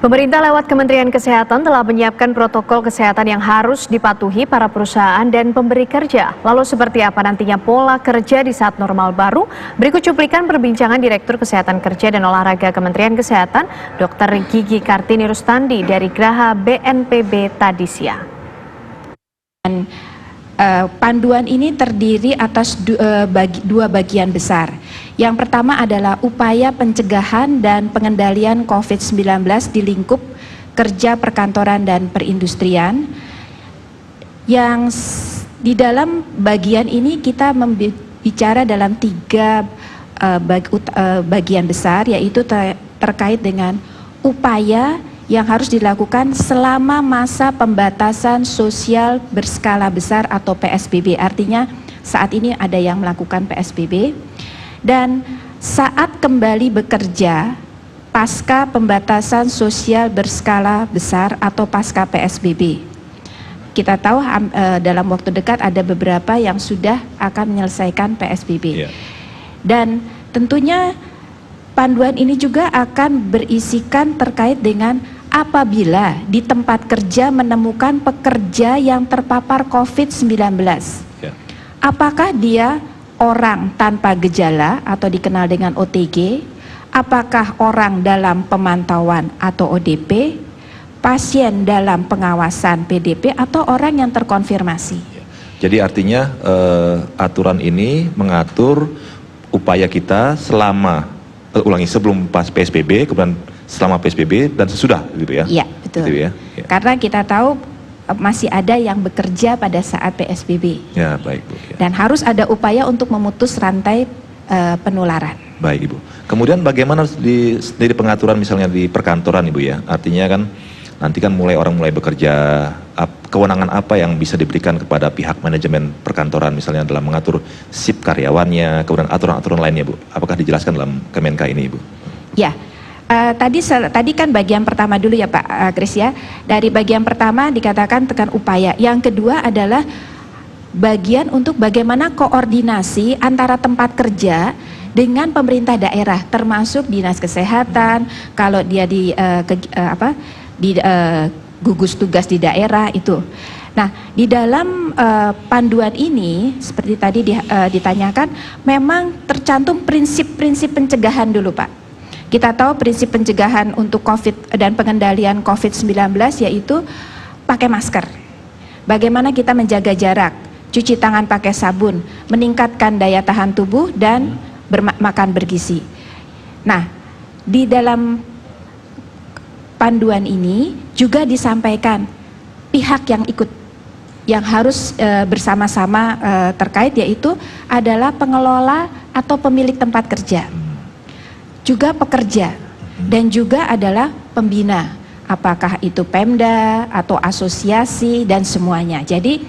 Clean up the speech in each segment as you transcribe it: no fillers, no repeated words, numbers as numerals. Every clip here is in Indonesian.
Pemerintah lewat Kementerian Kesehatan telah menyiapkan protokol kesehatan yang harus dipatuhi para perusahaan dan pemberi kerja. Lalu seperti apa nantinya pola kerja di saat normal baru? Berikut cuplikan perbincangan Direktur Kesehatan Kerja dan Olahraga Kementerian Kesehatan, Dr. Gigi Kartini Rustandi dari Graha BNPB tadi siang. Panduan ini terdiri atas dua bagian besar. Yang pertama adalah upaya pencegahan dan pengendalian COVID-19 di lingkup kerja perkantoran dan perindustrian. Yang di dalam bagian ini kita bicara dalam tiga bagian besar, yaitu terkait dengan upaya yang harus dilakukan selama masa pembatasan sosial berskala besar atau PSBB. Artinya saat ini ada yang melakukan PSBB, dan saat kembali bekerja pasca pembatasan sosial berskala besar atau pasca PSBB. Kita tahu dalam waktu dekat ada beberapa yang sudah akan menyelesaikan PSBB. Dan tentunya panduan ini juga akan berisikan terkait dengan apabila di tempat kerja menemukan pekerja yang terpapar COVID-19. Apakah dia orang tanpa gejala atau dikenal dengan OTG, apakah orang dalam pemantauan atau ODP, pasien dalam pengawasan PDP, atau orang yang terkonfirmasi. Jadi artinya aturan ini mengatur upaya kita selama sebelum pas PSBB, kemudian selama PSBB dan sesudah, gitu ya? Iya, betul. Gitu ya? Ya. Karena kita tahu masih ada yang bekerja pada saat PSBB. Ya, baik Bu. Ya. Dan harus ada upaya untuk memutus rantai penularan. Baik Ibu. Kemudian bagaimana dari pengaturan misalnya di perkantoran Ibu ya? Artinya kan nanti kan orang mulai bekerja, kewenangan apa yang bisa diberikan kepada pihak manajemen perkantoran misalnya dalam mengatur shift karyawannya, kemudian aturan-aturan lainnya Bu? Apakah dijelaskan dalam Kemenka ini Ibu? Ya. Tadi kan bagian pertama dulu ya Pak Kris ya. Dari bagian pertama dikatakan tekan upaya. Yang kedua adalah bagian untuk bagaimana koordinasi antara tempat kerja dengan pemerintah daerah, termasuk dinas kesehatan. Kalau dia gugus tugas di daerah itu. Nah, di dalam panduan ini seperti tadi ditanyakan, memang tercantum prinsip-prinsip pencegahan dulu Pak. Kita tahu prinsip pencegahan untuk COVID dan pengendalian COVID-19 yaitu pakai masker. Bagaimana kita menjaga jarak, cuci tangan pakai sabun, meningkatkan daya tahan tubuh, dan makan bergizi. Nah, di dalam panduan ini juga disampaikan pihak yang ikut, yang harus bersama-sama terkait, yaitu adalah pengelola atau pemilik tempat kerja, juga pekerja, dan juga adalah pembina, apakah itu Pemda atau asosiasi dan semuanya. Jadi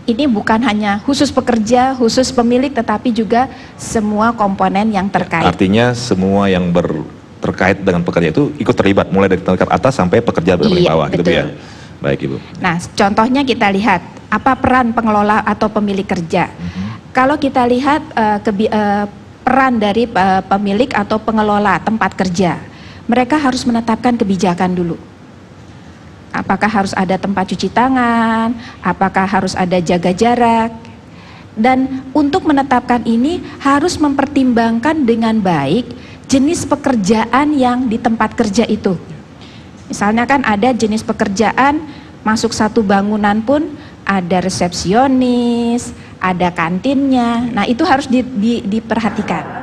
ini bukan hanya khusus pekerja, khusus pemilik, tetapi juga semua komponen yang terkait. Artinya semua yang terkait dengan pekerja itu ikut terlibat, mulai dari tingkat atas sampai pekerja paling bawah, gitu ya. Baik Ibu. Nah, contohnya kita lihat apa peran pengelola atau pemilik kerja. Kalau kita lihat peran dari pemilik atau pengelola tempat kerja, mereka harus menetapkan kebijakan dulu. Apakah harus ada tempat cuci tangan, apakah harus ada jaga jarak, dan untuk menetapkan ini harus mempertimbangkan dengan baik jenis pekerjaan yang di tempat kerja itu. Misalnya kan ada jenis pekerjaan masuk satu bangunan pun ada resepsionis, ada kantinnya. Nah, itu harus diperhatikan.